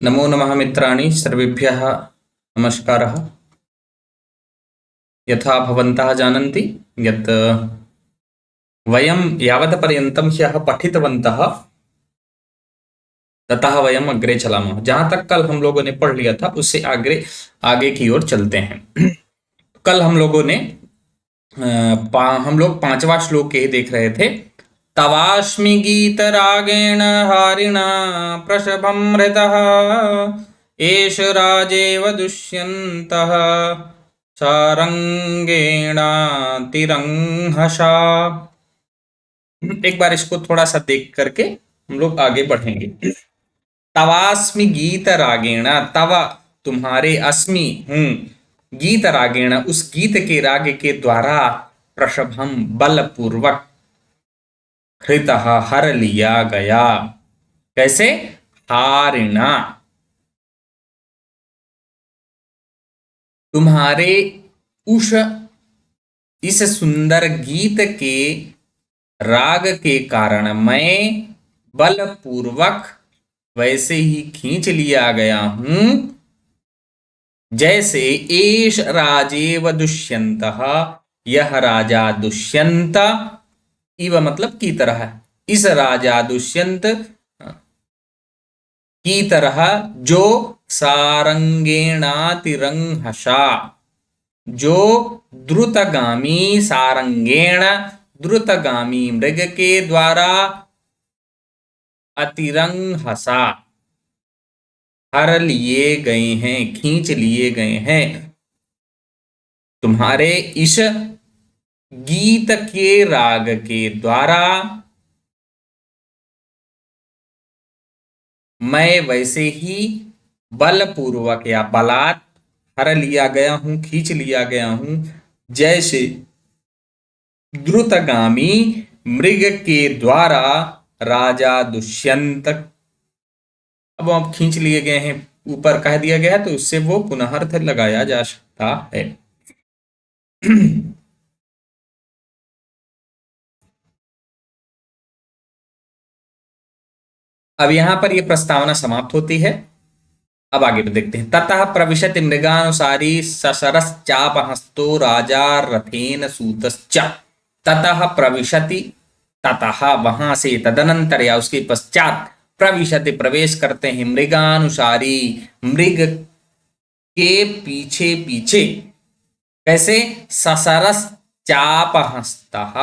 नमो नमः मित्राणि सर्वेभ्यः नमस्कारः। यथा भवन्तः जानन्ति यत् वयं यावत्पर्यन्तं ह्यः पठितवन्तः ततः वयम् अग्रे चलामः। जहाँ तक कल हम लोगों ने पढ़ लिया था उससे आगे आगे की ओर चलते हैं। कल हम लोगों ने हम लोग पांचवा श्लोक ये देख रहे थे। तवास्मि गीतरागेण हारिणा प्रशभं हृतः एष राजेव दुष्यन्तः सारंगेणातिरंहसा। एक बार इसको थोड़ा सा देख करके हम लोग आगे बढ़ेंगे। तवास्मि गीत रागेण, तव तुम्हारे, अस्मि हूं, गीत रागेण उस गीत के राग के द्वारा, प्रशभम बलपूर्वक, हृतः हर लिया गया। कैसे? हारिणा, तुम्हारे उस इस सुंदर गीत के राग के कारण मैं बलपूर्वक वैसे ही खींच लिया गया हूं जैसे एष राजेव दुष्यंतः, यह राजा दुष्यंत, इव मतलब की तरह, इस राजा दुष्यंत की तरह, जो सारंगेणातिरंहसा, जो द्रुतगामी, सारंगेण द्रुतगामी मृग के द्वारा, अतिरंहसा हर लिए गए हैं, खींच लिए गए हैं। तुम्हारे इस गीत के राग के द्वारा मैं वैसे ही बलपूर्वक या बलात् हर लिया गया हूं, खींच लिया गया हूं, जैसे द्रुतगामी मृग के द्वारा राजा दुष्यंत। अब आप खींच लिए गए हैं ऊपर कह दिया गया है तो उससे वो पुनर्थ लगाया जा सकता है। अब यहां पर ये प्रस्तावना समाप्त होती है। अब आगे देखते हैं। ततः प्रविशति मृगानुसारी सशरश्चापहस्तो राजा रथेन सूतश्च। ततः प्रविशति, ततः वहां से, तदनंतर या उसके पश्चात, प्रविशति प्रवेश करते हैं, मृगानुसारी मृग के पीछे पीछे। कैसे? सशरस चापहस्तः,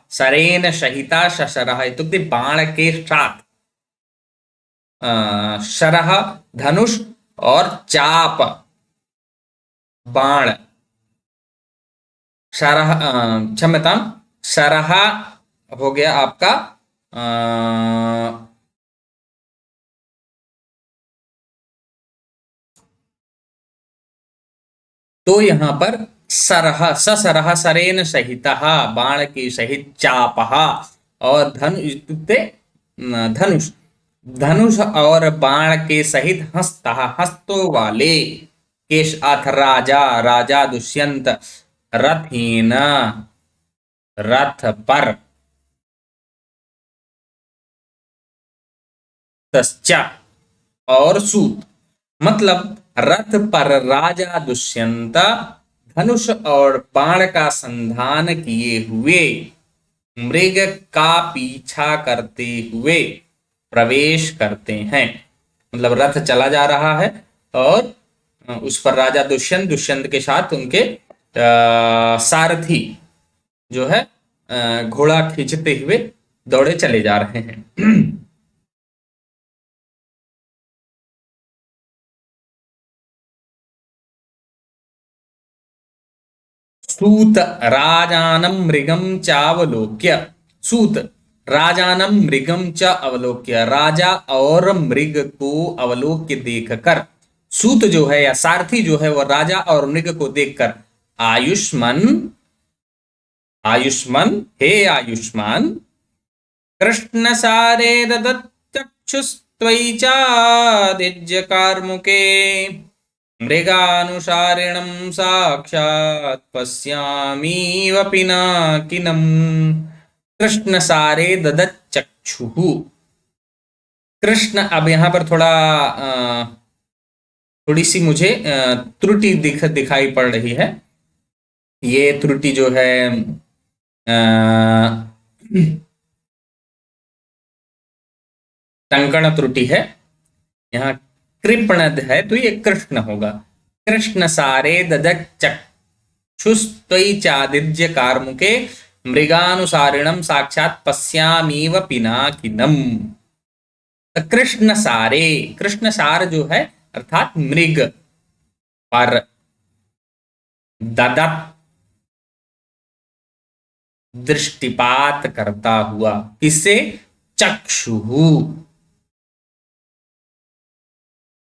सरेन सहिता शशरः इत्युक्ते बाण के साथ, शरह धनुष और चाप बाण, शरह क्षम्यतां, शरह हो गया आपका तो यहां पर सरह, ससरह सरेन सहित, बाण के सहित, चापह और धनु इत्युक्ते धनुष, धनुष और बाण के सहित, हस्तः हस्तों वाले, केश अथ राजा, राजा दुष्यंत, रथेन रथ पर, तस्चा और सूत, मतलब रथ पर राजा दुष्यंत धनुष और बाण का संधान किए हुए मृग का पीछा करते हुए प्रवेश करते हैं। मतलब रथ चला जा रहा है और उस पर राजा दुष्यंत, दुष्यंत के साथ उनके सारथी जो है घोड़ा खींचते हुए दौड़े चले जा रहे हैं। सूत राजानं मृगं चावलोक्य, सूत राजानं मृगं च अवलोक्य, राजा और मृग को अवलोक्य देखकर, सूत जो है या सारथी जो है वह राजा और मृग को देखकर, आयुष्मान, आयुष्मान, हे आयुष्मान, कृष्ण सारे ददच्चक्षुस्त्वयि चादिज्य कार्मुके, मृगानुसारिणं साक्षात् पश्यामीव पिनाकिनम्। कृष्ण सारे ददच्चक्षुः, कृष्ण, अब यहां पर थोड़ा थोड़ी सी मुझे त्रुटि दिखाई पड़ रही है। ये त्रुटि जो है अ, टंकण त्रुटि है। यहाँ कृपणद है तो ये कृष्ण होगा। कृष्ण सारे ददक चक्षुस्त्वयि चादिज्य कार्मुके मृगानुसारिणम साक्षात पश्यामीव पिनाकिनम। कृष्ण सारे, कृष्ण सार जो है अर्थात मृग पर ददत दृष्टिपात करता हुआ, किससे? चक्षुहु,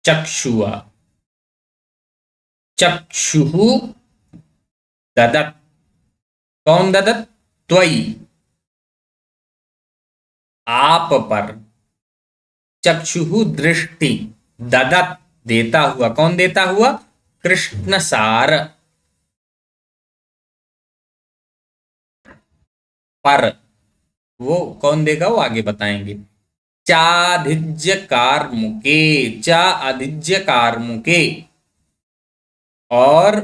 चक्षुआ, चक्षुहु ददत। कौन ददत? त्वयि, आप पर। चक्षुहु दृष्टि, ददत देता हुआ। कौन देता हुआ? कृष्ण सार पर। वो कौन देगा वो आगे बताएंगे। चाधिज्य कार्मुके, चा अधिज्य कार्मुके, और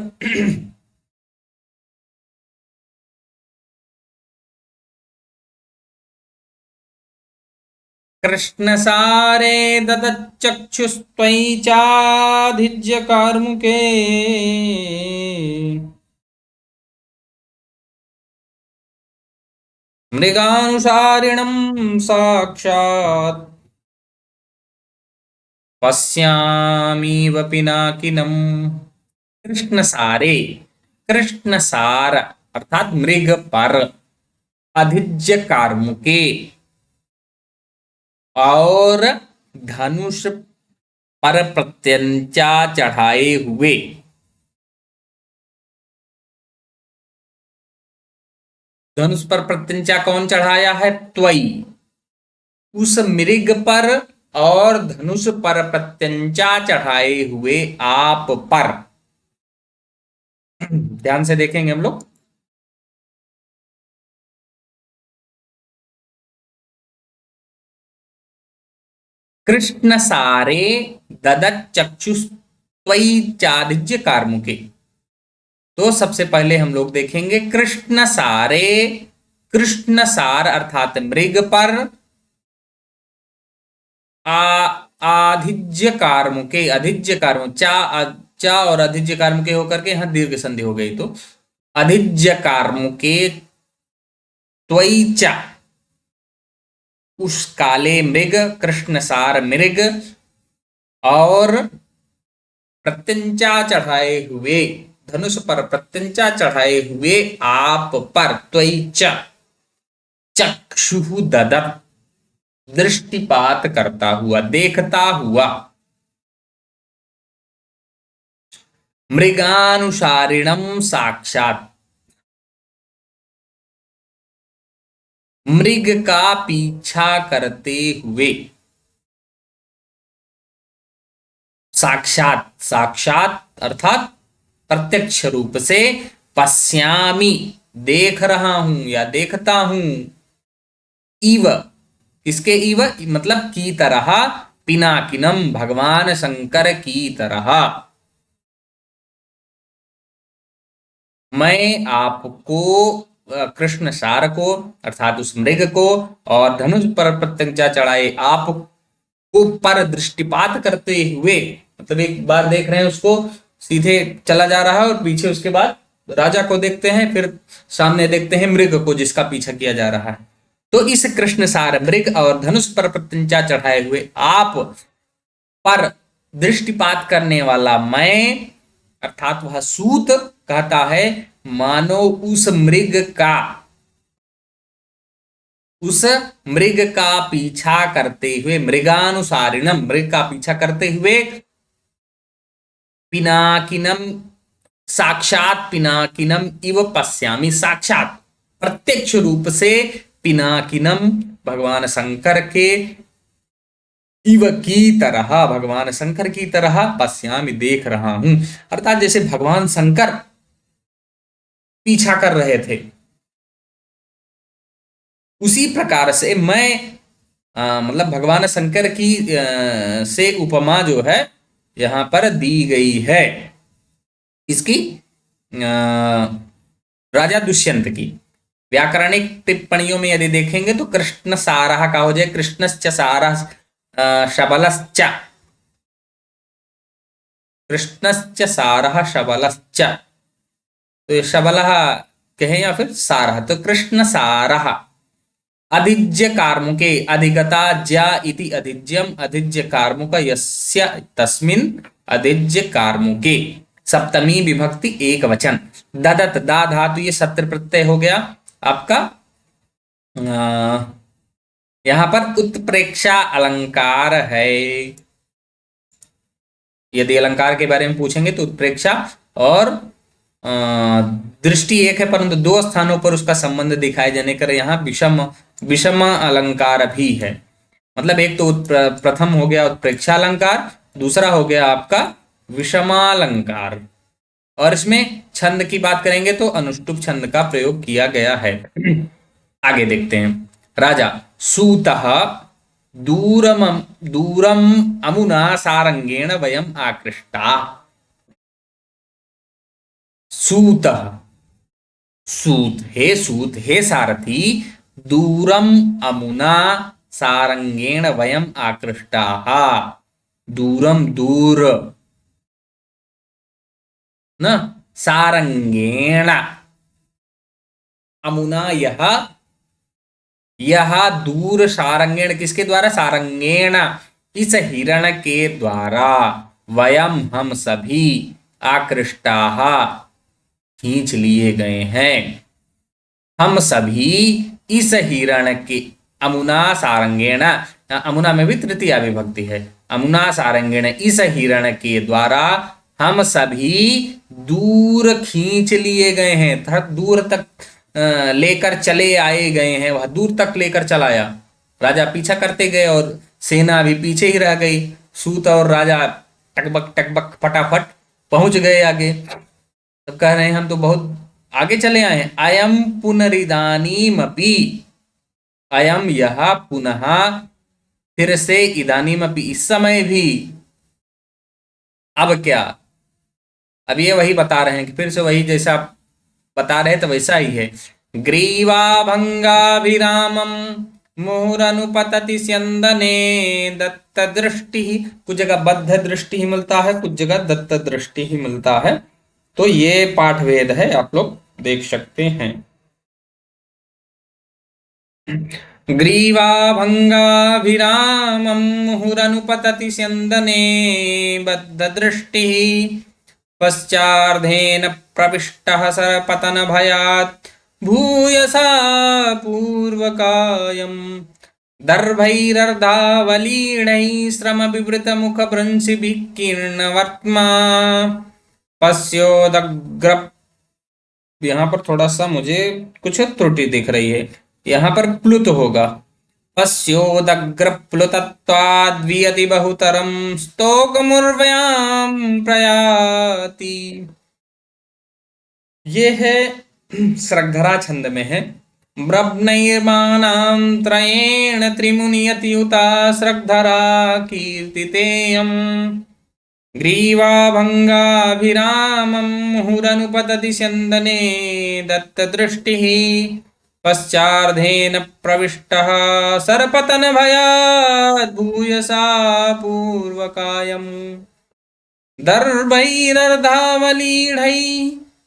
कृष्णसारे ददच्चक्षुस्त्वयि चाधिज्य कार्मुके मृगानुसारिणं साक्षात् पश्यामीव पिनाकिनम्। कृष्णसारे, कृष्णसार अर्थात मृग पर, अधिज्य कार्मुके, और धनुष पर प्रत्यंचा चढ़ाए हुए। धनुष पर प्रत्यंचा कौन चढ़ाया है? त्वयि, उस मृग पर, और धनुष पर प्रत्यंचा चढ़ाए हुए आप पर। ध्यान से देखेंगे हम लोग। कृष्ण सारे ददत चक्षुस्त्वयि चादिज्य कार्मुके। तो सबसे पहले हम लोग देखेंगे कृष्ण सारे, कृष्ण सार अर्थात मृग पर, आ आधिज्य कार्मुके, अधिज्य कार्मु, चा और अधिज्य कार्मुके होकर के यहां दीर्घ संधि हो गई। तो अधिज्य कार्मुके त्वयि च, उस काले मृग, कृष्णसार मृग, और प्रत्यंचा चढ़ाए हुए, धनुष पर प्रत्यंचा चढ़ाए हुए आप पर, त्वयि च चक्षु ददत दृष्टिपात करता हुआ, देखता हुआ। मृगानुसारिणम साक्षात, मृग का पीछा करते हुए। साक्षात, साक्षात अर्थात प्रत्यक्ष रूप से। पश्यामि देख रहा हूं या देखता हूं। इव, किसके इव? मतलब की तरह। पिनाकिनम भगवान शंकर की तरह। मैं आपको, कृष्ण सार को अर्थात उस मृग को, और धनुष पर प्रत्यंचा चढ़ाए आप को पर दृष्टिपात करते हुए, मतलब एक बार देख रहे हैं उसको, सीधे चला जा रहा है, और पीछे उसके बाद राजा को देखते हैं, फिर सामने देखते हैं मृग को जिसका पीछा किया जा रहा है। तो इस कृष्ण सार मृग और धनुष पर प्रत्यंचा चढ़ाए हुए आप पर दृष्टिपात करने वाला मैं, अर्थात वह सूत कहता है, मानो उस मृग का, उस मृग का पीछा करते हुए, मृगानुसारिणम मृग का पीछा करते हुए, पिनाकिनम साक्षात पिनाकिनम इव पश्यामि, साक्षात प्रत्यक्ष रूप से पिनाकिनम भगवान शंकर के, इव की तरह भगवान शंकर की तरह, पश्यामि देख रहा हूं। अर्थात जैसे भगवान शंकर पीछा कर रहे थे, उसी प्रकार से मैं, मतलब भगवान शंकर की से उपमा जो है यहां पर दी गई है। इसकी राजा दुष्यंत की। व्याकरणिक टिप्पणियों में यदि देखेंगे तो कृष्ण सारः का हो जाए कृष्णश्च सारः शबलश्च, कृष्णश्च सारः शबलश्च। तो ये शबलः कहें या फिर सारः, तो कृष्ण सारः। अधिज्य कार्मुके अधिगता ज्या इति अधिज्यम अधिज्य कार्मुक यस्य तस्मिन् अधिज्य कार्मुके। सप्तमी विभक्ति एक वचन। ददत दा धातु ये सत्र प्रत्यय हो गया आपका। यहां पर उत्प्रेक्षा अलंकार है। यदि अलंकार के बारे में पूछेंगे तो उत्प्रेक्षा और अ, दृष्टि एक है, परंतु दो स्थानों पर उसका संबंध दिखाए जाने कर यहाँ विषम विषम अलंकार भी है। मतलब एक तो प्रथम हो गया उत्प्रेक्षा अलंकार, दूसरा हो गया आपका विषमालंकार। और इसमें छंद की बात करेंगे तो अनुष्टुप छंद का प्रयोग किया गया है। आगे देखते हैं। राजा सूतः दूरम दूरम अमुना सारंगेण वयम आकृष्टा। सूतः, सूत हे सारथी, दूरम अमुना सारंगेण वयम आकृष्टाः। दूरम दूर न, सारंगेण, अमुना यह, यह दूर सारंगेण किसके द्वारा, सारंगेण इस हिरण के द्वारा, वयम हम सभी, आकृष्टाः खींच लिए गए हैं। हम सभी इस हिरण के, अमुना सारंगेण, अमुना में भी तृतीया विभक्ति है, अमुना सारंगेण इस हिरण के द्वारा हम सभी दूर खींच लिए गए हैं, दूर तक लेकर चले आए गए हैं। वह दूर तक लेकर चलाया, राजा पीछा करते गए और सेना भी पीछे ही रह गई। सूत और राजा टकबक फटाफट पहुंच गए आगे। तो कह रहे हैं हम तो बहुत आगे चले आए हैं। अयम पुनरिदानीमपि, अयम यह पुनः फिर से, इदानीमपि इस समय भी। अब क्या, अब ये वही बता रहे हैं कि फिर से वही जैसा बता रहे तो वैसा ही है। ग्रीवाभंगाभिरामम मुहुरनुपतति स्यंदने दत्त दृष्टि। कुछ जगह बद्ध दृष्टि ही मिलता है, कुछ जगह दत्त दृष्टि ही मिलता है। तो ये पाठभेद है, आप लोग देख सकते हैं। ग्रीवाभंगाभिरामं मुहुरनुपतति स्यंदने बद्धदृष्टिः पश्चार्धेन प्रविष्टः सरपतनभयात् भूयसा पूर्वकायम् दर्भैरर्धावलीढैः श्रमविवृतमुखभ्रंशिभिः कीर्णवर्त्मा पश्योदग्र। यहाँ पर थोड़ा सा मुझे कुछ त्रुटि दिख रही है, यहाँ पर प्लुत होगा। पश्योदग्र प्लुतत्वाद्वियति बहुतरम स्तोकमुर्व्याम प्रयाति। ये है श्रद्धरा छंद में है। ब्रह्मैर्मानां त्रयेण त्रिमुनियतियुता श्रद्धरा कीर्तितेयम् ग्रीवाभंगाभिरामं मुहुरनुपतति स्यंदने दत्तदृष्टिः पश्चार्धेन प्रविष्टः सरपतनभयात् भूयसा पूर्वकायम् दर्भैरर्धावलीढैः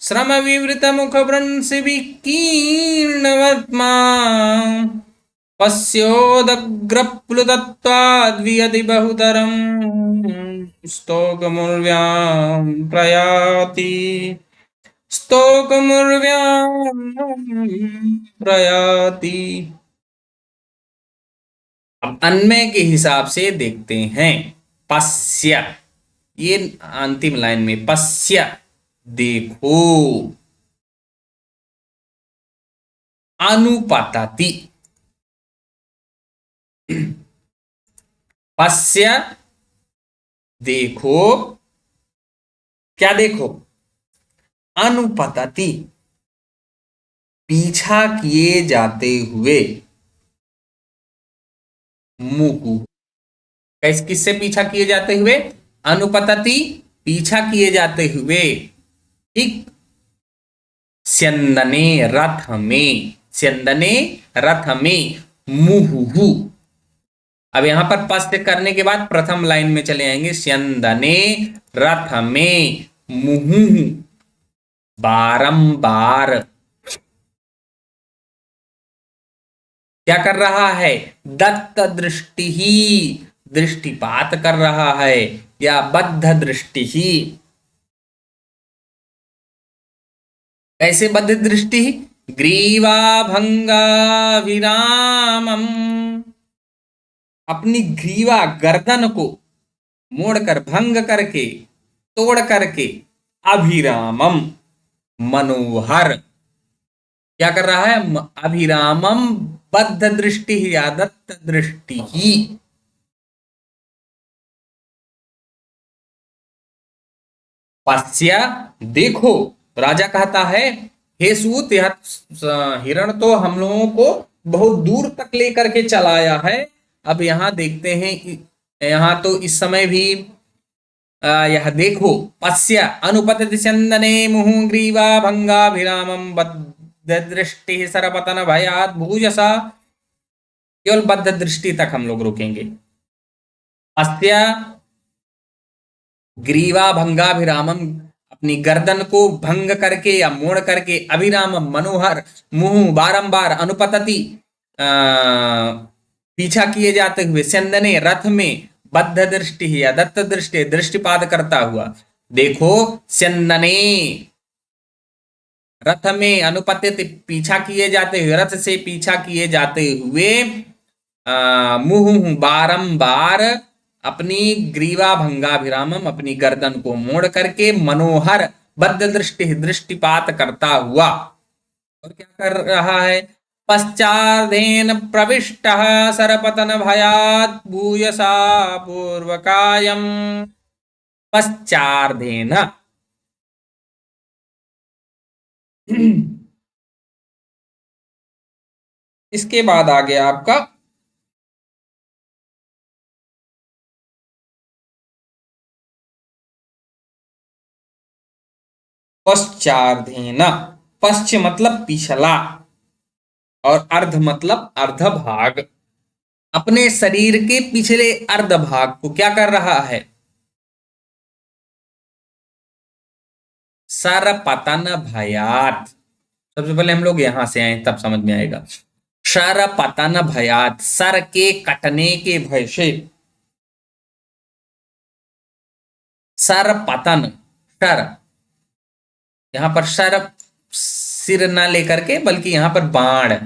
श्रमविवृतमुखभ्रंशिभिः कीर्णवर्त्मा पश्योदग्रप्लुतत्वाद्वियति बहुतरम् स्तोकमुर्व्यां प्रयाति, स्तोकमुर्व्यां प्रयाति। अब अन्वय के हिसाब से देखते हैं। पश्य, ये अंतिम लाइन में पश्य देखो, अनुपतति, पश्य देखो, क्या देखो, अनुपतति पीछा किए जाते हुए, मुहु किससे पीछा किए जाते हुए, अनुपतति पीछा किए जाते हुए, ठीक। स्यंदने रथ में, स्यंदने रथ में, मुहुहु। अब यहां पर पस्त करने के बाद प्रथम लाइन में चले आएंगे, स्यंदने रथ में मुहुहु, बारंबार। क्या कर रहा है? दत्त दृष्टि ही, दृष्टिपात कर रहा है, या बद्ध दृष्टि ही। कैसे बद्ध दृष्टि? ग्रीवा भंगा विरामम, अपनी ग्रीवा गर्दन को मोड़कर, भंग करके, तोड़ करके, अभिरामम मनोहर, क्या कर रहा है? अभिरामम बद्ध दृष्टि ही या दत्त दृष्टि ही। पश्या, देखो, राजा कहता है, हे सूत, यह हिरण तो हम लोगों को बहुत दूर तक लेकर के चलाया है। अब यहां देखते हैं, यहां तो इस समय भी यह देखो, पश्य अनुपतति चंदने मुहु ग्रीवा भंगाभिरामम बद्ध दृष्टि सरपतन भयात भूयसा। केवल बद्ध दृष्टि तक हम लोग रुकेंगे। पश्य ग्रीवा भंगाभिरामम, अपनी गर्दन को भंग करके या मोड़ करके, अभिराम मनोहर, मुंह बारंबार, अनुपतति पीछा किए जाते हुए, स्यंदने रथ में, बद्ध दृष्टि या दत्त दृष्टि दृष्टिपात करता हुआ। देखो, स्यंदने रथ में, अनुपतित पीछा किए जाते हुए, रथ से पीछा किए जाते हुए, मुंह बारंबार, अपनी ग्रीवा भंगाभिरामम, अपनी गर्दन को मोड़ करके, मनोहर बद्ध दृष्टि दृष्टिपात करता हुआ। और क्या कर रहा है? पश्चादेन प्रविष्ट सरपतन भयात भूयसा पूर्वकायम। पश्चादेन इसके बाद आ गया आपका पश्चार्धेन। पश्च मतलब पिछला, और अर्ध मतलब अर्ध भाग। अपने शरीर के पिछले अर्ध भाग को क्या कर रहा है? सर पतन भयात। सबसे पहले हम लोग यहां से आए, तब समझ में आएगा। सर पतन भयात, सर के कटने के भय से। सर पतन, सर, यहां पर सर सिर ना लेकर के, बल्कि यहां पर बाण।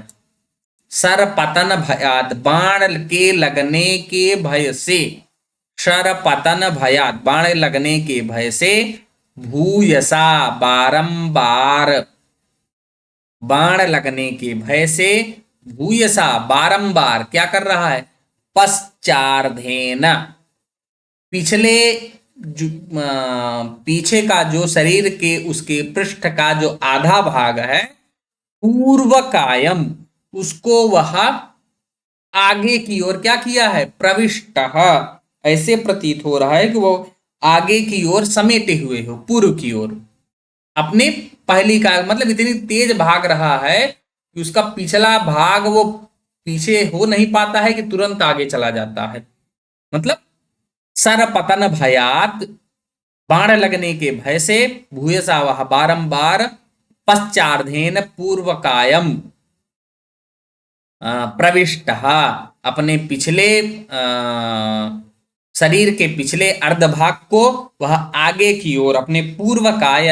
सर पतन भयात, बाण के लगने के भय से। सर पतन भयात, बाण लगने के भय से, भूयसा बारंबार, बाण लगने के भय से, भूयसा बारंबार क्या कर रहा है? पश्चार्धेन, पिछले पीछे का जो शरीर के, उसके पृष्ठ का जो आधा भाग है, पूर्व कायम, उसको वह आगे की ओर क्या किया है? प्रविष्ट। ऐसे प्रतीत हो रहा है कि वो आगे की ओर समेटे हुए हो, पूर्व की ओर। अपने पहली का मतलब इतनी तेज भाग रहा है कि उसका पिछला भाग वो पीछे हो नहीं पाता है, कि तुरंत आगे चला जाता है। मतलब सर पतन भयात, बाण लगने के भय से, भूयसा वह बारंबार, पश्चार्धेन पूर्व कायम, प्रविष्ट, अपने पिछले शरीर के पिछले अर्ध भाग को वह आगे की ओर, अपने पूर्व काय,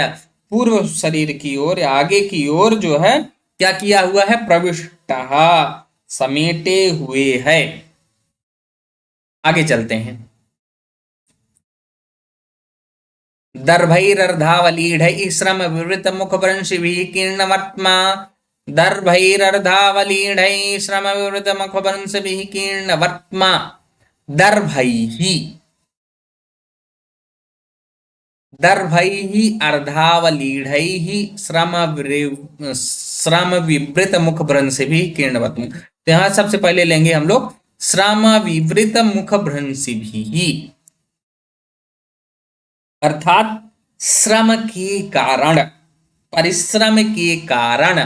पूर्व शरीर की ओर, आगे की ओर जो है क्या किया हुआ है? प्रविष्ट, समेटे हुए है। आगे चलते हैं। दर्भैरर्धावलीढैः श्रम विवृत मुख वंशिभिः कीर्णवर्त्मा। दर्भैरर्धावलीढैः श्रम विवृत मुख वंशिभिः कीर्णवर्त्मा। दर्भैः, दर्भैः अर्धावलीढैः श्रम विवृत मुख भ्रंशिभिः कीर्णवत्म। तो यहां सबसे पहले लेंगे हम लोग श्रम विवृत मुख भ्रंशिभिः। अर्थात श्रम के कारण, परिश्रम के कारण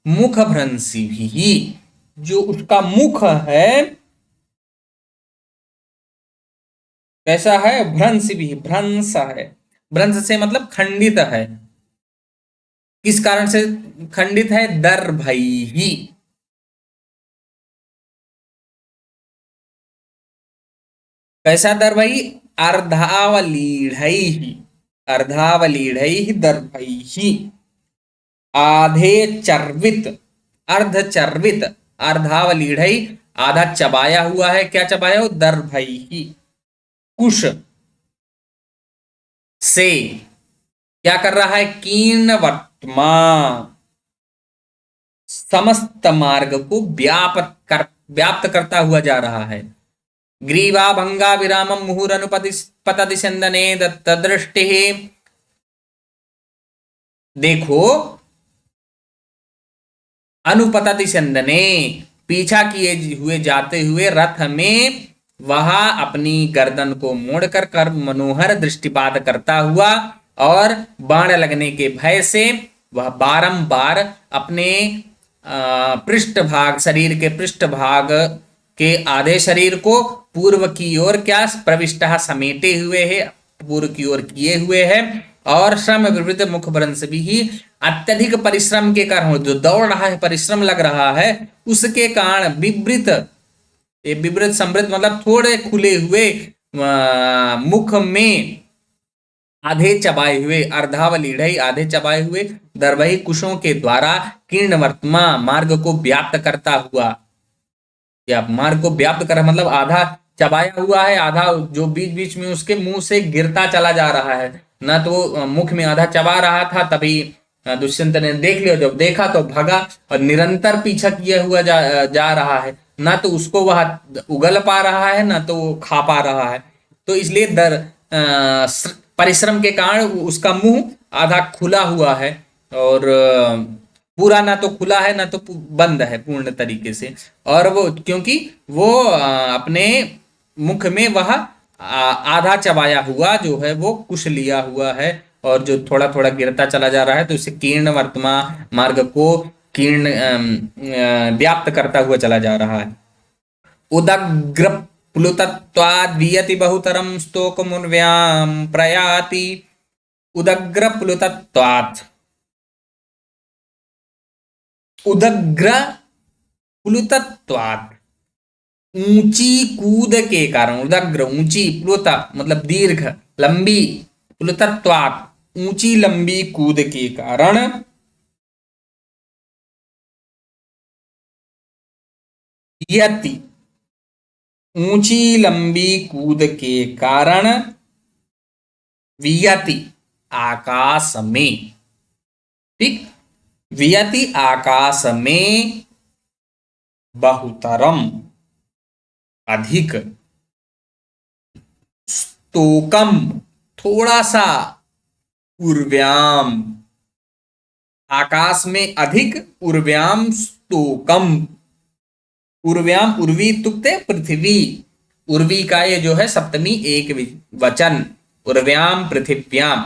मुख भ्रंशी भी, जो उसका मुख है कैसा है, भ्रंश भी, भ्रंश है, भ्रंश से मतलब खंडित है। किस कारण से खंडित है, दर भई ही, कैसा दर भई, अर्धावलीढ़ई ही, अर्धावलीढ़ई ही दर भई ही, आधे चर्वित, अर्ध चर्वित, अर्धावलीढ़ई, आधा चबाया हुआ है, क्या चबाया हो, दर भई ही, कुश से, क्या कर रहा है, कीर्ण वर्तमा, समस्त मार्ग को व्याप्त करता हुआ जा रहा है। ग्रीवा भंगा विरामम मुहुरनुपति पतति चंदने दृष्टि, देखो अनुपतति चंदने, पीछा किए हुए जाते हुए रथ में वह अपनी गर्दन को मोड़कर कर मनोहर दृष्टिपात करता हुआ और बाण लगने के भय से वह बारंबार अपने पृष्ठभाग, शरीर के पृष्ठभाग के आधे शरीर को पूर्व की ओर क्या प्रविष्ट समेटे हुए है, पूर्व की ओर किए हुए है, और श्रम विवृत मुख भ्रंश भी ही, अत्यधिक परिश्रम के कारण, जो दौड़ रहा है परिश्रम लग रहा है उसके कारण विवृत, ये विवृत समृद्ध मतलब थोड़े खुले हुए मुख में आधे चबाए हुए, अर्धावलीढ़ई आधे चबाए हुए, दरवही कुशों के द्वारा कीर्ण वर्तमा मार्ग को व्याप्त करता हुआ, या मार्ग को व्याप्त कर मतलब आधा चबाया हुआ है, आधा जो बीच बीच में उसके मुंह से गिरता चला जा रहा है, ना तो मुख में आधा चबा रहा था, तभी दुष्यंत ने देख लिया, जब देखा तो भगा, और निरंतर पीछा किया हुआ जा रहा है, ना तो उसको वह उगल पा रहा है ना तो वो खा पा रहा है, तो इसलिए परिश्रम के कारण उसका मुंह आधा खुला हुआ है, और पूरा ना तो खुला है ना तो बंद है पूर्ण तरीके से, और वो क्योंकि वो अपने मुख में वह आधा चबाया हुआ जो है वो कुश लिया हुआ है, और जो थोड़ा थोड़ा गिरता चला जा रहा है, तो इसे कीर्ण वर्तमा मार्ग को कीर्ण व्याप्त करता हुआ चला जा रहा है। उदग्र प्लुतत्वाद् वियति बहुतरम स्तोकमुर्व्याम प्रयाति, उदग्र प्लुतत्वात्, उदग्र प्लुतत्वात्, ऊंची कूद के कारण, उदग्र ऊंची, प्लुत मतलब दीर्घ लंबी, प्लुतत्वात् ऊंची लंबी कूद के कारण, यति ऊंची लंबी कूद के कारण, वियति आकाश में, ठीक, वियति आकाश में, बहुतरम अधिक, स्तोकम थोड़ा सा, उर्व्याम आकाश में अधिक, उर्व्याम स्तोकम, उर्व्याम उर्वी तुक्ते पृथ्वी, उर्वी का ये जो है सप्तमी एक वचन, उर्व्याम पृथिव्याम,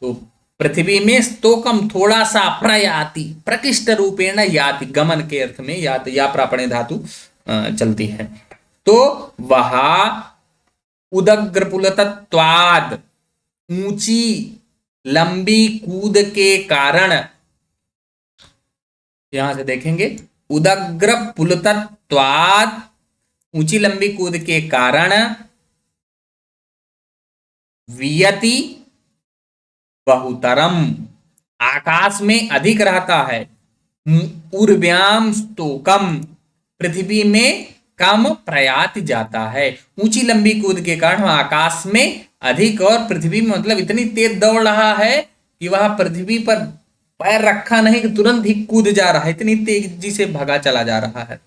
तो पृथ्वी में स्तोकम थोड़ा सा, प्रयाति प्रकृष्ट रूपेण याति, गमन के अर्थ में याति या प्रापणे धातु चलती है, तो वह उदग्रपुलतत्वाद ऊंची लंबी कूद के कारण, यहां से देखेंगे उदग्र पुलतत्वाद ऊंची लंबी कूद के कारण, वियति बहुतरम आकाश में अधिक रहता है, उर्व्याम स्तोकम पृथ्वी में कम प्रयात जाता है, ऊंची लंबी कूद के कारण आकाश में अधिक, और पृथ्वी में मतलब इतनी तेज दौड़ रहा है कि वह पृथ्वी पर पैर रखा नहीं कि तुरंत ही कूद जा रहा है, इतनी तेजी से भगा चला जा रहा है।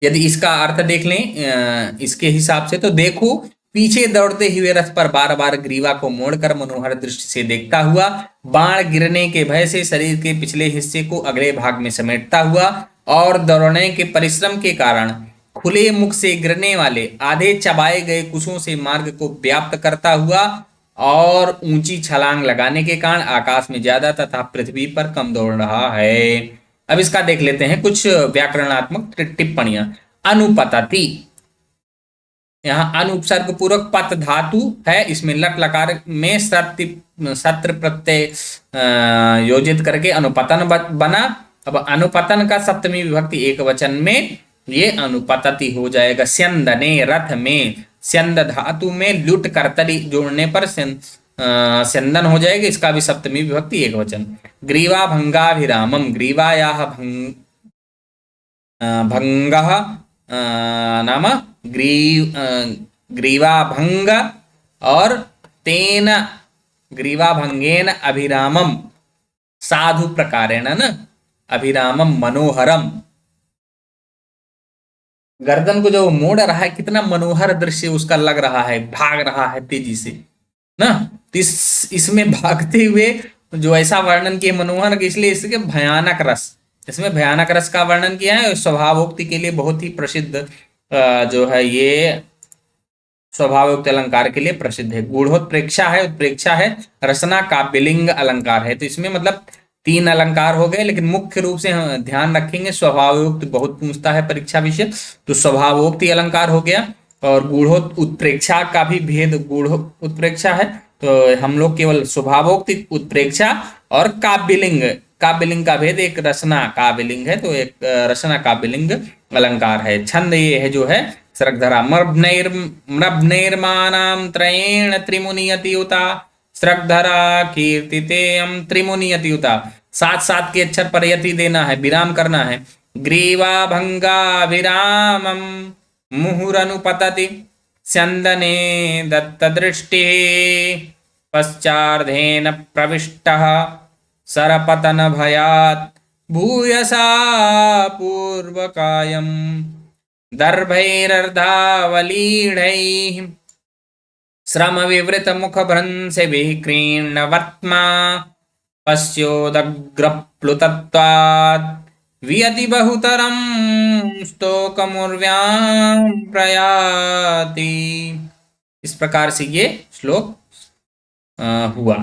यदि इसका अर्थ देख लें इसके हिसाब से, तो देखो पीछे दौड़ते हुए रथ पर बार बार ग्रीवा को मोड़कर मनोहर दृष्टि से देखता हुआ, बाण गिरने के भय से शरीर के पिछले हिस्से को अगले भाग में समेटता हुआ, और दौड़ने के परिश्रम के कारण खुले मुख से गिरने वाले आधे चबाए गए कुशों से मार्ग को व्याप्त करता हुआ और ऊंची छलांग लगाने के कारण आकाश में ज्यादा तथा पृथ्वी पर कम दौड़ रहा है। अब इसका देख लेते हैं कुछ व्याकरणात्मक टिप्पणियां। अनुपतति, यहाँ अनुपसर्ग पूर्वक पत धातु है, इसमें लट लकार में सत्र प्रत्यय योजित करके अनुपतन बना। अब अनुपतन का सप्तमी विभक्ति एक वचन में ये अनुपतति हो जाएगा। स्यंदने, रथ में स्यंद धातु में लुट करतरी जोड़ने पर स्यंदन हो जाएगा, इसका भी सप्तमी विभक्ति एक वचन। ग्रीवा भंगाभिरामम, ग्रीवायाः भंगः नाम ग्रीवाभंग और तेन ग्रीवाभंगेन अभिरामम साधु प्रकारेण न अभिरामम मनोहरम। गर्दन को जो मोड़ रहा है, कितना मनोहर दृश्य उसका लग रहा है, भाग रहा है तेजी से ना। तो इसमें भागते हुए जो ऐसा वर्णन किया मनोहर, इसलिए इसके भयानक रस, इसमें भयानक रस का वर्णन किया है। स्वभावोक्ति के लिए बहुत ही प्रसिद्ध जो है ये स्वभावोक्त अलंकार के लिए प्रसिद्ध है। गूढ़ोत्प्रेक्षा है, उत्प्रेक्षा है, रसना काव्यलिंग अलंकार है। तो इसमें मतलब 3 अलंकार हो गए, लेकिन मुख्य रूप से हम ध्यान रखेंगे स्वभावोक्त बहुत पूछता है परीक्षा विषय, तो स्वभावोक्ति अलंकार हो गया। और गूढ़ोत उत्प्रेक्षा का भी भेद गूढ़ उत्प्रेक्षा है, तो हम लोग केवल स्वभावोक्ति उत्प्रेक्षा और काव्यलिंग, काव्यलिंग का भेद, एक रसना काव्यलिंग है तो एक रसना काव्यलिंग अलंकार है। छंद ये है जो है स्रग्धरा, मृब्नैर्मानां त्रयेण त्रिमुनियतियुता, स्रग्धरा कीर्तितेयं त्रिमुनियतियुता। 7 के अक्षर पर यति देना है, विराम करना है। ग्रीवा भंगा विरामम मुहुरनुपतति, स्यंदने दत्तदृष्टि, पश्चार्धेन प्रविष्टः सरपतन भयात् भूयसा पूर्वकायम् दर्भैरर्धावलीढैः श्रमविवृत मुखभ्रंशैः क्रीर्णवर्त्मा पश्योदग्रप्लुतत्वात् वियति बहुतरं स्तोकमुर्व्यां प्रयाति। इस प्रकार से ये श्लोक हुआ।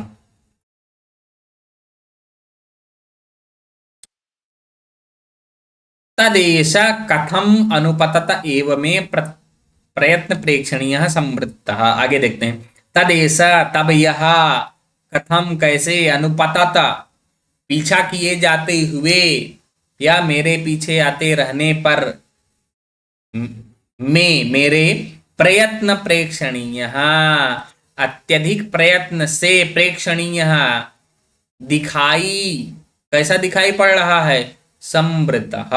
तदेश कथम अनुपतत एव में प्रयत्न प्रेक्षणीय संवृत्तः। आगे देखते हैं। तदेश, तब यह, कथम कैसे, अनुपतत पीछा किए जाते हुए या मेरे पीछे आते रहने पर, में मेरे, प्रयत्न प्रेक्षणीय अत्यधिक प्रयत्न से, प्रेक्षणीय दिखाई, कैसा दिखाई पड़ रहा है, संवृतः,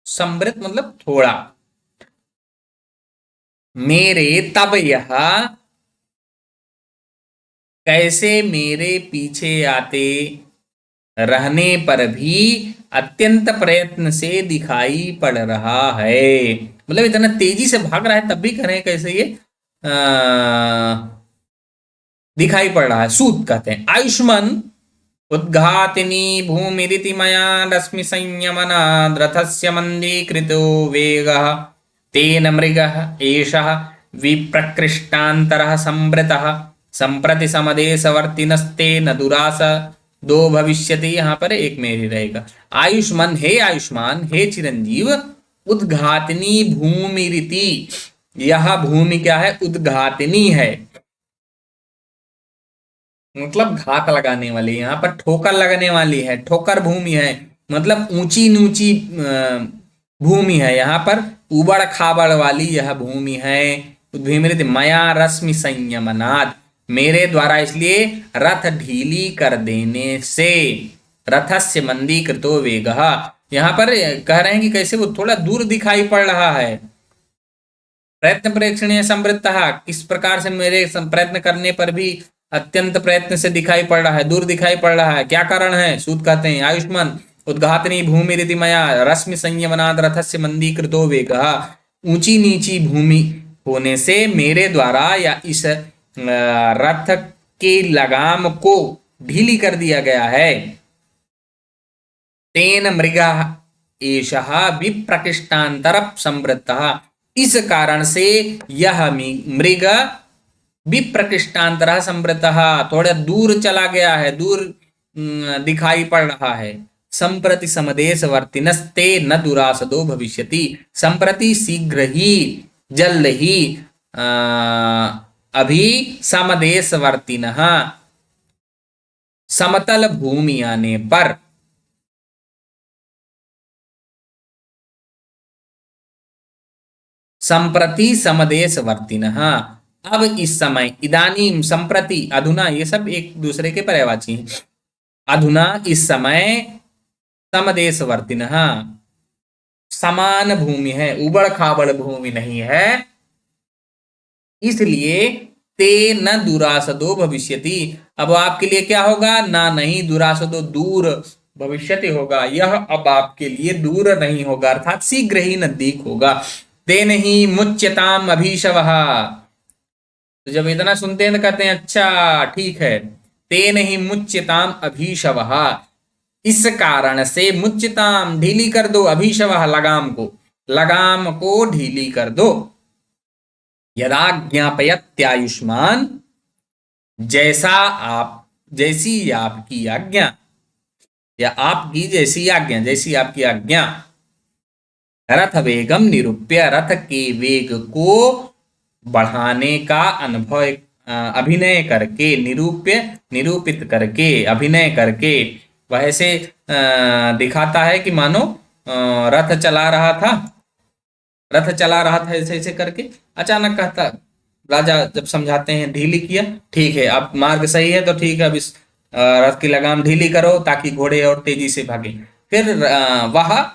संवृत मतलब थोड़ा, मेरे तब यह कैसे मेरे पीछे आते रहने पर भी अत्यंत प्रयत्न से दिखाई पड़ रहा है। मतलब इतना तेजी से भाग रहा है तब भी करें कैसे ये दिखाई पड़ रहा है। सूत कहते हैं। आयुष्मान उद्घातिनी भूमिरिति मया रश्मि संयमनाद् रथस्य मन्दीकृतो वेगः तेन मृगः एषः विप्रकृष्टान्तरः संवृतः संप्रति समदेशवर्तिनस्ते न दुरास दो भविष्यति। यहाँ पर एक में ही रहेगा। आयुष्मान, हे आयुष्मान, हे चिरंजीव, उद्घातिनी भूमिरिति, यह भूमि क्या है, उद्घातिनी है, मतलब घात लगाने वाली, यहाँ पर ठोकर लगने वाली है, ठोकर भूमि है, मतलब ऊंची नीची भूमि है, यहाँ पर उबड़ खाबड़ वाली यह भूमि है। उद्भिमृत मया रश्मि संयमनाद, मेरे द्वारा इसलिए रथ ढीली कर देने से, रथस्य मंदीकृतो वेगः, यहाँ पर कह रहे हैं कि कैसे वो थोड़ा दूर दिखाई पड़ रहा है। प्रयत्न प्रेक्षणीय संवृत्तः, किस प्रकार से मेरे प्रयत्न करने पर भी अत्यंत प्रयत्न से दिखाई पड़ रहा है, दूर दिखाई पड़ रहा है। क्या कारण है? सूत कहते हैं आयुष्मान उद्घातनी भूमि रीति मया रश्मि संयमनाद रथस्य मंदीकृतो वेगः, ऊंची नीची भूमि होने से मेरे द्वारा या इस रथ के लगाम को ढीली कर दिया गया है। तेन मृगा एषः विप्रकृष्टांतर संवृत्तः। इस कारण से यह मृग विप्रकृष्टांतर संवृत्तः थोड़ा दूर चला गया है, दूर दिखाई पड़ रहा है। संप्रति समदेश वर्तिनस्ते न दुरासदो भविष्यति। संप्रति शीघ्र ही, जल्द ही, अ, अभी समदेश वर्तिनः समतल भूमि आने पर, संप्रति समदेश वर्तिनः, अब इस समय, इदानीम, संप्रति, अधुना, ये सब एक दूसरे के पर्यायवाची हैं। अधुना इस समय, समदेशवर्तिनः समान भूमि है, उबड़ खाबड़ भूमि नहीं है, इसलिए ते न दुरासदो भविष्यति। अब आपके लिए क्या होगा? ना नहीं, दुरासदो दूर, भविष्यति होगा, यह अब आपके लिए दूर नहीं होगा, अर्थात शीघ्र ही नजदीक होगा। तेन ही मुच्यताम अभीशवः। तो जब इतना सुनते हैं तो कहते हैं अच्छा ठीक है। तेन ही मुच्यताम अभीशवः, इस कारण से, मुच्यताम ढीली कर दो, अभीशवः लगाम को, लगाम को ढीली कर दो। यदा ज्ञापयत्यायुष्मान, जैसा आप, जैसी आपकी आज्ञा, या आपकी जैसी आज्ञा, जैसी आपकी आज्ञा। रथ वेगम निरूप्य, रथ के वेग को बढ़ाने का अनुभव, अभिनय करके, निरूप्य, निरूपित करके, अभिनय करके, वह ऐसे दिखाता है कि मानो रथ चला रहा था, रथ चला रहा था ऐसे ऐसे करके, अचानक कहता, राजा जब समझाते हैं, ढीली किया, ठीक है अब मार्ग सही है तो ठीक है, अब इस रथ की लगाम ढीली करो ताकि घोड़े और तेजी से भागे। फिर वह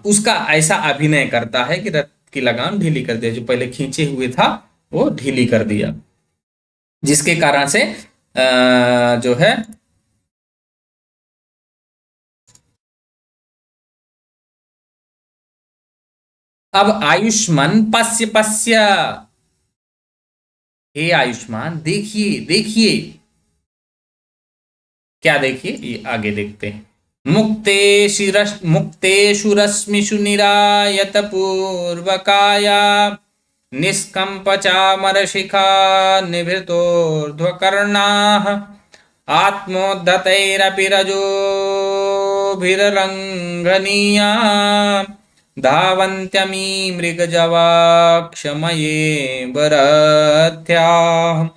उसका ऐसा अभिनय करता है कि रथ की लगाम ढीली कर दिया, जो पहले खींचे हुए था वो ढीली कर दिया, जिसके कारण से जो है अब आयुष्मान पश्य पश्य, हे आयुष्मान देखिए देखिए, क्या देखिए, ये आगे देखते हैं। मुक्तेषु रश्मिषु निरायत पूर्वकाया निष्कंप चामरशिखा निभृतोर्ध्वकर्णाः आत्मोद्धतैरपि रजोभिररङ्घनीया धावन्त्यमी मृगजवाक्षमये वरथ्याः।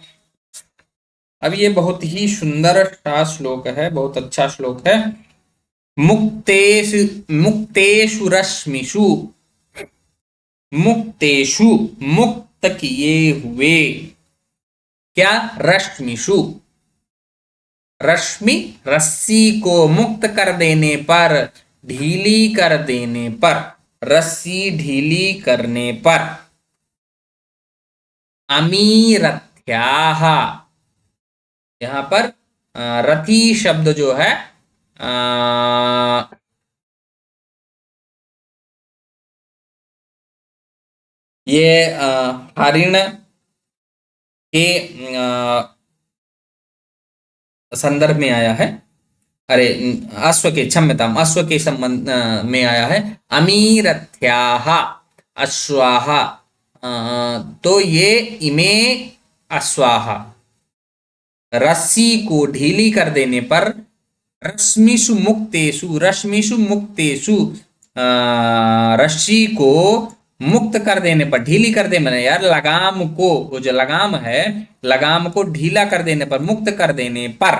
अब ये बहुत ही सुंदर सा श्लोक है, बहुत अच्छा श्लोक है। मुक्तेषु, मुक्तेषु रश्मिषु, मुक्तेषु, मुक्त किए हुए, क्या? रश्मिषु, रश्मि रस्सी को मुक्त कर देने पर, ढीली कर देने पर, रस्सी ढीली करने पर, अमीरथ्याः, यहां पर रथी शब्द जो है ये हरिण के संदर्भ में आया है, अरे अश्व के, क्षम्यताम, अश्व के संबंध में आया है। अमीरथ्याः अश्वाः, तो ये इमे अश्वाः, रस्सी को ढीली कर देने पर, रश्मिषु मुक्तेषु, रश्मिषु मुक्तेषु, रस्सी को मुक्त कर देने पर, ढीली कर देने पर, यार लगाम को, वो जो लगाम है, लगाम को ढीला कर देने पर, मुक्त कर देने पर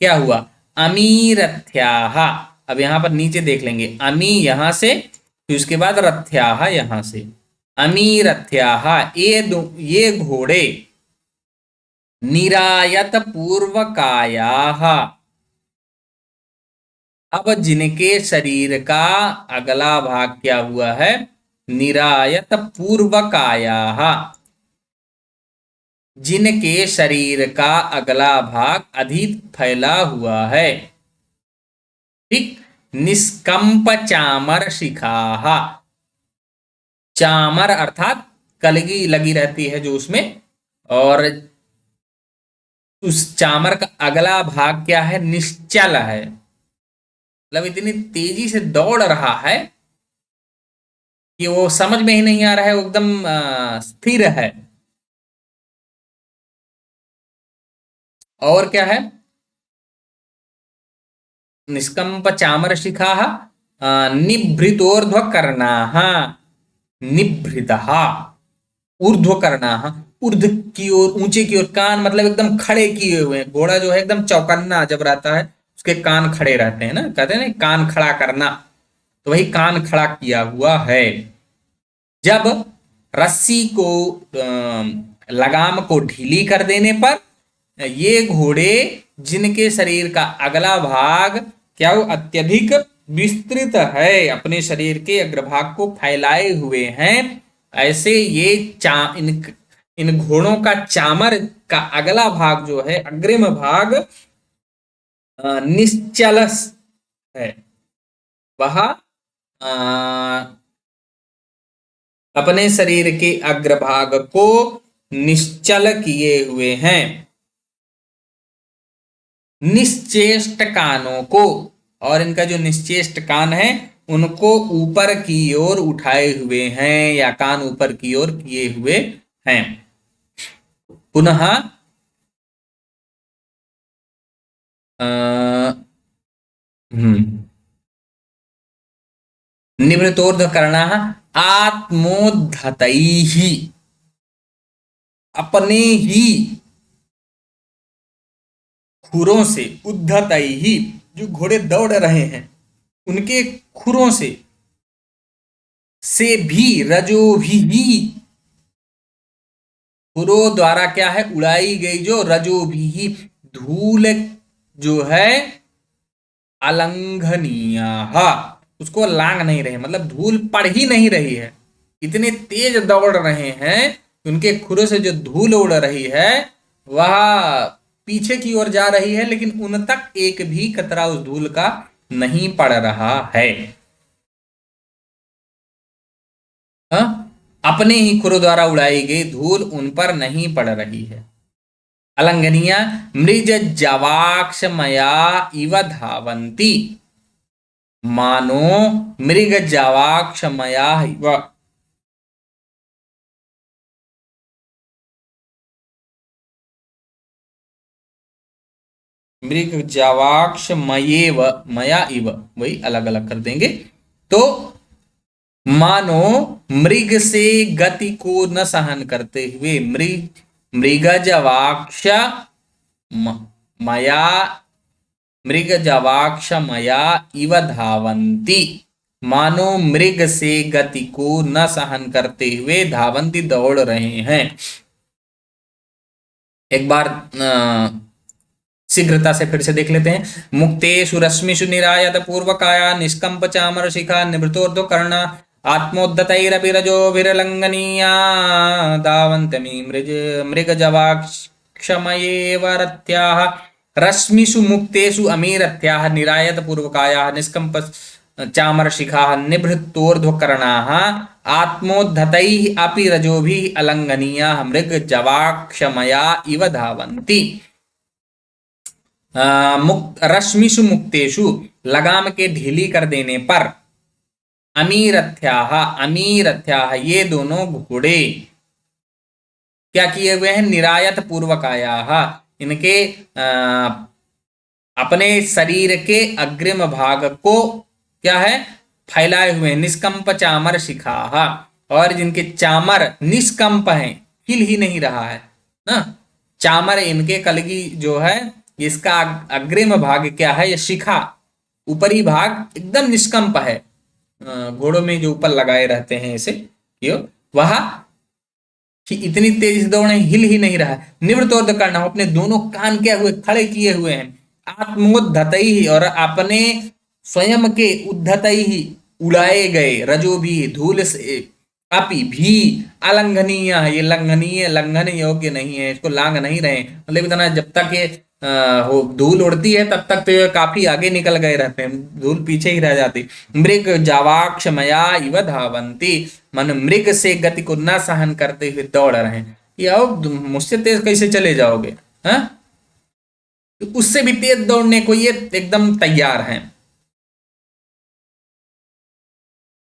क्या हुआ? अमीरथ्याः। अब यहां पर नीचे देख लेंगे, अमी यहां से, फिर उसके बाद रथ्याः यहां से, अमीरथ्याः, ये घोड़े, निरायत पूर्वकायाः, अब जिनके शरीर का अगला भाग क्या हुआ है? निरायत पूर्वकायाः, जिनके शरीर का अगला भाग अधिक फैला हुआ है, ठीक। निष्कंप चामर शिखाः, चामर अर्थात कलगी लगी रहती है जो उसमें, और उस चामर का अगला भाग क्या है? निश्चल है, मतलब इतनी तेजी से दौड़ रहा है कि वो समझ में ही नहीं आ रहा है, वो एकदम स्थिर है। और क्या है? निष्कंप चामर शिखा, निभृतोर्ध्व करना, निभृत, ऊर्ध्व करना, ऊर्ध की ओर, ऊंचे की ओर, कान मतलब एकदम खड़े किए हुए हैं। घोड़ा जो है एकदम चौकन्ना जब रहता है, उसके कान खड़े रहते हैं ना, कहते हैं ना कान खड़ा करना, तो वही कान खड़ा किया हुआ है। जब रस्सी को लगाम को ढीली कर देने पर ये घोड़े, जिनके शरीर का अगला भाग क्या वो अत्यधिक विस्तृत है, अपने शरीर के अग्रभाग को फैलाए हुए हैं, ऐसे ये चा इन घोड़ों का चामर का अगला भाग जो है, अग्रिम भाग निश्चल है। वह अपने शरीर के अग्रभाग को निश्चल किए हुए हैं। निश्चेष्ट कानों को, और इनका जो निश्चेष्ट कान है उनको ऊपर की ओर उठाए हुए हैं, या कान ऊपर की ओर किए हुए हैं। पुनः निवृत्तोर्ध करना आत्मोद्धतैहि, अपने ही खुरों से, उद्धतैहि जो घोड़े दौड़ रहे हैं उनके खुरों से भी, रजो भी, खुरों द्वारा क्या है उड़ाई गई जो रजो भी धूल जो है, अलंघनीय, उसको लांग नहीं रहे, मतलब धूल पड़ ही नहीं रही है। इतने तेज दौड़ रहे हैं, उनके खुरों से जो धूल उड़ रही है वह पीछे की ओर जा रही है, लेकिन उन तक एक भी कतरा उस धूल का नहीं पड़ रहा है। हा? अपने ही खुरों द्वारा उड़ाई गई धूल उन पर नहीं पड़ रही है। अलंघनीय मृज जवाक्षमया इव धावंती, मानो मृग जवाक्षमया इव, मृग जवाक्ष मयेव, मया इव, वही अलग अलग कर देंगे। तो मानो मृग से गति को न सहन करते हुए मृगजवाक्ष मया, मृगजवाक्ष मया इव धावंती, मानो मृग से गति को न सहन करते हुए धावंती दौड़ रहे हैं। एक बार शीघ्रता से फिर से देख लेते हैं। मुक्तेषु रश्मिषु निरायत पूर्वकाया निष्कंप चामर शिखा निवृतोर्ध्व कर्णा आत्मोद्धतैरपि रजोभिरलंघनीया दावन्तमी मृगजवाक्षमयेव रथ्याः रश्मिषु मुक्तेषु अमीरथ्याः निरायत पूर्वकायाः निष्कंप चामर शिखाः निभृतोर्ध्वकर्णाः आत्मोद्धतैः अपि रजोभिः अलंघनीयाः मृगजवाक्षमया इव धावन्ति। रश्मिषु मुक्तेषु लगाम के ढीली कर देने पर अमीरथ्याः, अमीरथ्याः ये दोनों घोड़े क्या किए हुए हैं, निरायत पूर्वकायाः, इनके अपने शरीर के अग्रिम भाग को क्या है फैलाए हुए, निष्कंप चामर शिखाः, और जिनके चामर निष्कंप हैं, हिल ही नहीं रहा है ना। चामर इनके कलगी जो है, इसका अग्रिम भाग क्या है, ये शिखा, ऊपरी भाग एकदम निष्कंप है। घोड़ों में जो ऊपर लगाए रहते हैं इसे, ये वह कि इतनी तेजी से दौड़े, हिल ही नहीं रहा है। निवृत्तोर्ध्व करना, अपने दोनों कान क्या हुए, खड़े किए हुए हैं। आत्मोद्धतई ही, और अपने स्वयं के उद्धतई ही उड़ाए गए, रजो भी धूल से, अपि भी अलंघनीय है, ये लंघनीय, लंघन योग्य नहीं है, इसको लांग नहीं रहे, मतलब इतना जब तक ये वो धूल उड़ती है तब तक तो ये काफी आगे निकल गए रहते हैं, धूल पीछे ही रह जाती। मृग जावाक्षमया इव धावंती, मन मृग से गति को न सहन करते हुए दौड़ रहे हैं। ये आओ मुझसे तेज कैसे चले जाओगे, हाँ? उससे भी तेज दौड़ने को ये एकदम तैयार हैं।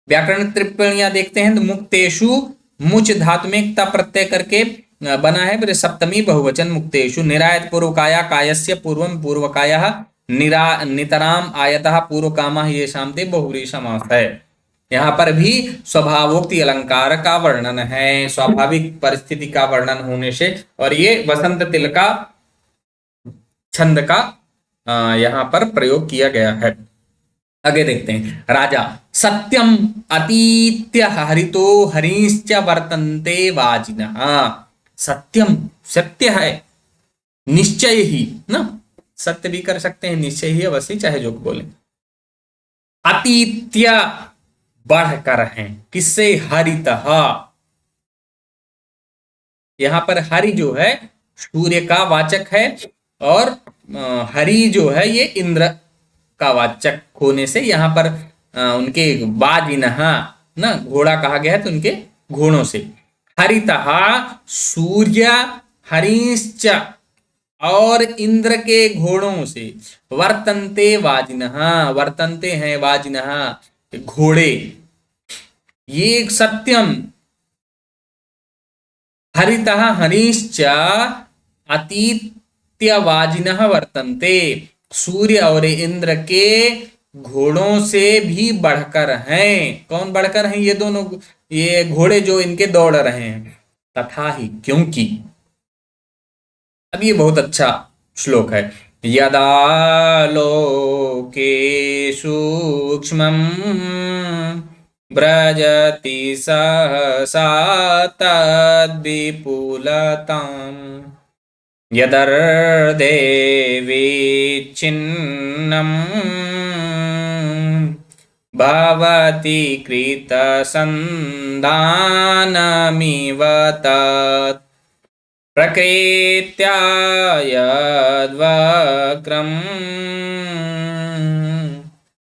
व्याकरण टिप्पणियां देखते हैं तो मुक्तेषु मुच धातु में ता प्रत्यय करके बना है, फिर सप्तमी बहुवचन मुक्तेषु। निरायत पूर्वकाया कायस्य पूर्वम पूर्वकायः निरा नितराम आयतः पूर्व कामः ये शामते बहुव्रीहि समास है। यहाँ पर भी स्वभावोक्ति अलंकार का वर्णन है, स्वाभाविक परिस्थिति का वर्णन होने से, और ये वसंत तिल का छंद का यहाँ पर प्रयोग किया गया है। आगे देखते हैं। राजा सत्यम अतीत्य हरितो हरीश्च वर्तन्ते वाजिनः। सत्यम सत्य है, निश्चय ही ना, सत्य भी कर सकते हैं, निश्चय ही अवश्य, चाहे जो बोले। अतीत्य बढ़कर हैं, किससे? हरितः। यहां पर हरि जो है सूर्य का वाचक है, और हरि जो है ये इंद्र का वाचक होने से यहाँ पर उनके वाजिनः ना घोड़ा कहा गया है, तो उनके घोड़ों से। हरितः सूर्य हरिश्च और इंद्र के घोड़ों से। वर्तन्ते वाजिनः, वर्तन्ते हैं वाजिनः घोड़े। ये एक सत्यम हरितः हरीश्च अतीत्यवाजिनः वर्तन्ते, सूर्य और इंद्र के घोड़ों से भी बढ़कर हैं। कौन बढ़कर हैं? ये दोनों, ये घोड़े जो इनके दौड़ रहे हैं। तथा ही क्योंकि, अब ये बहुत अच्छा श्लोक है। यदा लोके सूक्ष्मं व्रजति सहसा तद्विपुलताम् यदर्धे विच्छिन्नं भवति कृतसन्धानमिव तत् प्रकृत्या यद्वक्रं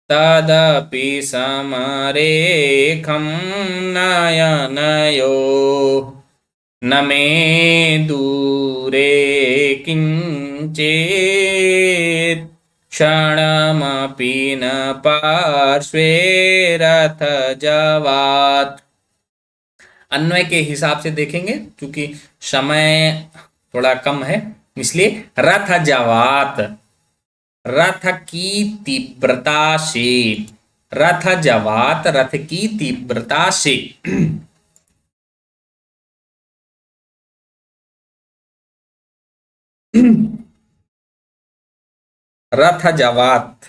तदपि समरेखं नयनयोः न मे दूरे किंचित् क्षणमपि न पार्श्वे रथजवात्। अन्वय के हिसाब से देखेंगे, क्योंकि समय थोड़ा कम है, इसलिए रथजवात, रथ की तीव्रता से, रथजवात रथ की तीव्रता से। रथजवात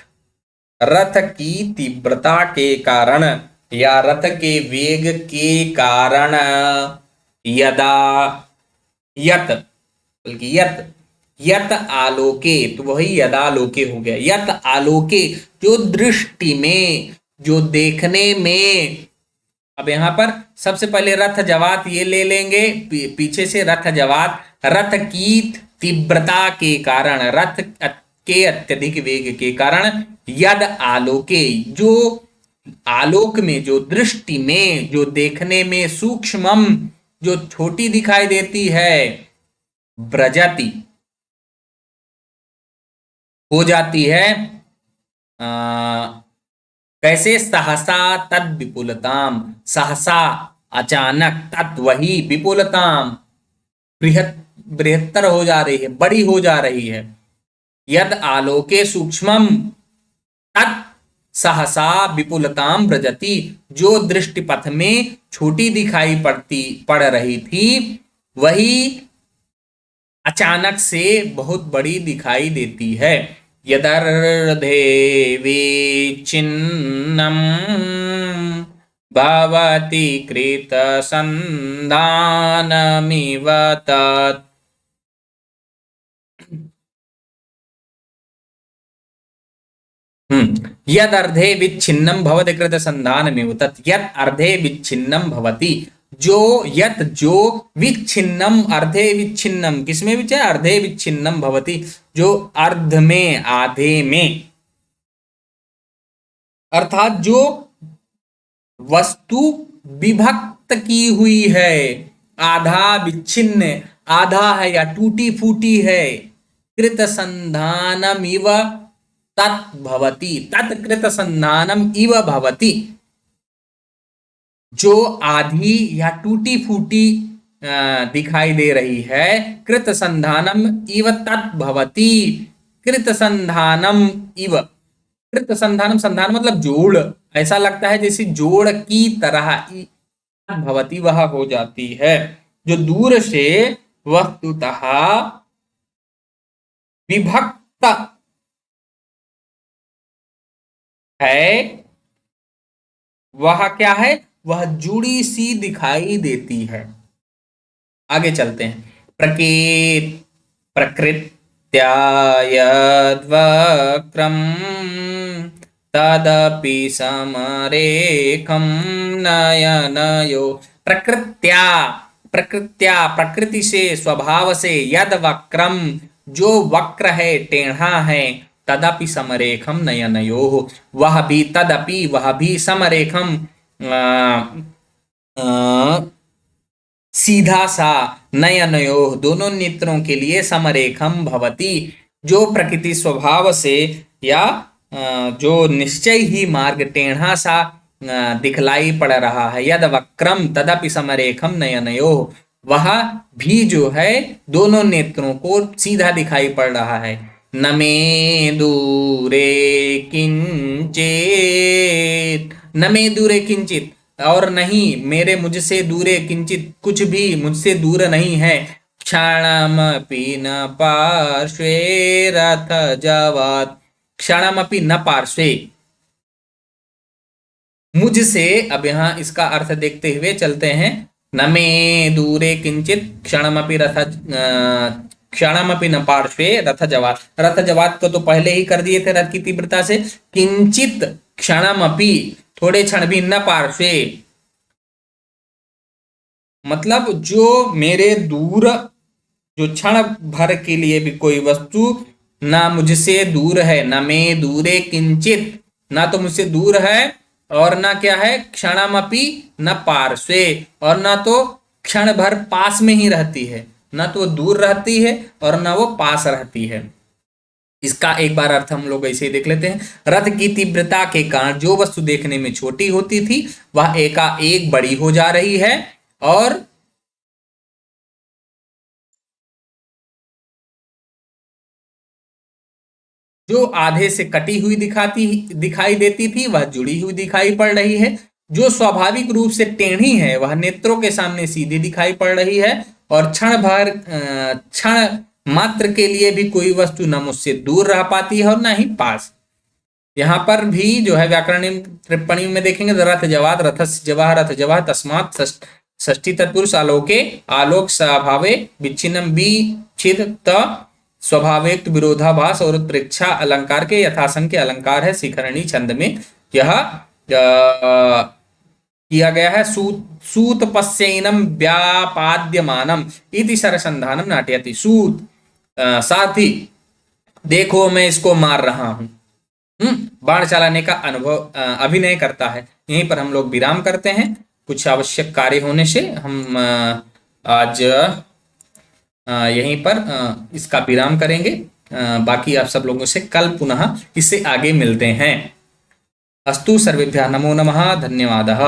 रथ की तीव्रता के कारण या रथ के वेग के कारण। यदा यत, बल्कि यत, यत आलोके, तो वही यदालोके हो गया। यत आलोके, जो दृष्टि में, जो देखने में। अब यहां पर सबसे पहले रथ जवात ये ले लेंगे, पीछे से रथ जवात, रथ की तीव्रता के कारण, रथ के अत्यधिक वेग के कारण। यद आलोके, जो आलोक में, जो दृष्टि में, जो देखने में, सूक्ष्मम, जो छोटी दिखाई देती है, व्रजति हो जाती है, कैसे? सहसा तद विपुलताम, सहसा अचानक, तत् वही, विपुलताम बृहत, बृहत्तर हो जा रही है, बड़ी हो जा रही है। यद आलोके सूक्ष्मम तत् सहसा विपुलताम व्रजति, जो दृष्टिपथ में छोटी दिखाई पड़ रही थी, वही अचानक से बहुत बड़ी दिखाई देती है। यदर्धे विच्छिन्नं भवति कृतसन्धानमिव तत्। यद अर्धे विच्छिन्नम भवति कृतसन्धानमिव तत्। यद अर्धे विच्छिन्नम भवति, जो यत, जो विच्छिन्नम, अर्धे विच्छिन्नम, किसमें भी चाहे, अर्धे विच्छिन्नम भवति, जो अर्ध में, आधे में, अर्थात जो वस्तु विभक्त की हुई है, आधा विच्छिन्न, आधा है या टूटी फूटी है। कृत संधानम इव तत् भवति, तत्कृत संधानम इव भवति, जो आधी या टूटी फूटी दिखाई दे रही है, कृत संधानम इव तत् भवति। कृत संधानम इव, कृत संधानम, संधान मतलब जोड़, ऐसा लगता है जैसे जोड़ की तरह, भवती वह हो जाती है। जो दूर से वस्तुतः विभक्त है, वह क्या है, वह जुड़ी सी दिखाई देती है। आगे चलते हैं। प्रकृत प्रकृत्या यद्वक्रम तदपि समरेखम नयनयो। प्रकृत्या, प्रकृत्या प्रकृति से, स्वभाव से, यद वक्रम जो वक्र है, टेढ़ा है, तदपि समरेखम नयनयो, वह भी, तदपि वह भी, समरेखम सीधा सा, नयनयो दोनों नेत्रों के लिए, समरेखम भवति जो प्रकृति स्वभाव से या जो निश्चय ही मार्ग टेढ़ा सा दिखलाई पड़ रहा है, यद वक्रम तदपि समरेखम नयनयो, वह भी जो है दोनों नेत्रों को सीधा दिखाई पड़ रहा है। न मे दूरे किंचित, न मे दूरे किंचित, और नहीं मेरे, मुझसे दूरे, किंचित कुछ भी मुझसे दूर नहीं है। क्षणमपि न पार्श्वे रथ जवात, क्षणमपि न पार्श्वे, मुझसे। अब यहाँ इसका अर्थ देखते हुए चलते हैं। न मे दूरे किंचित क्षणमपि रथ, क्षणमपि न पार्श्वे रथ जवात, रथ जवात को तो पहले ही कर दिए थे रथ की तीव्रता से। किंचित क्षणमपि, थोड़े क्षण भी, न पार्श्वे मतलब जो मेरे दूर, जो क्षण भर के लिए भी कोई वस्तु ना मुझसे दूर है, न मैं दूरे किंचित, ना तो मुझसे दूर है, और ना क्या है, क्षणमपि न पार्श्वे, और ना तो क्षण भर पास में ही रहती है, ना तो वो दूर रहती है और ना वो पास रहती है। इसका एक बार अर्थ हम लोग ऐसे ही देख लेते हैं। रथ की तीव्रता के कारण जो वस्तु देखने में छोटी होती थी वह एकाएक बड़ी हो जा रही है, और जो आधे से कटी हुई दिखाई देती थी वह जुड़ी हुई दिखाई पड़ रही है। जो स्वाभाविक रूप से टेढ़ी है वह नेत्रों के सामने सीधी दिखाई पड़ रही है, और क्षण मात्र के लिए भी कोई वस्तु न मुझसे दूर रह पाती है और न ही पास। यहाँ पर भी जो है व्याकरण टिप्पणी में देखेंगे तो रथ जवाद, रथस्य जवाह, रथ जवाह, तस्मात् षष्ठी तत्पुरुष आलोके, आलोक स्वभावे विच्छिन्नम बी छिद त स्वभावेक्त विरोधाभास, और उत्प्रेक्षा अलंकार के यथासंख्य अलंकार है शिखरणी छंद में। यह किया गया है। सूत पश्यैनम व्यापाद्यमानम इति सरसंधानम नाट्यति। सूत साथी, देखो मैं इसको मार रहा हूं। बाण चलाने का अनुभव, अभिनय करता है। यहीं पर हम लोग विराम करते हैं, कुछ आवश्यक कार्य होने से हम आज यहीं पर इसका विराम करेंगे। बाकी आप सब लोगों से कल पुनः इससे आगे मिलते हैं। अस्तु सर्वेभ्यः नमो नमः, धन्यवादः।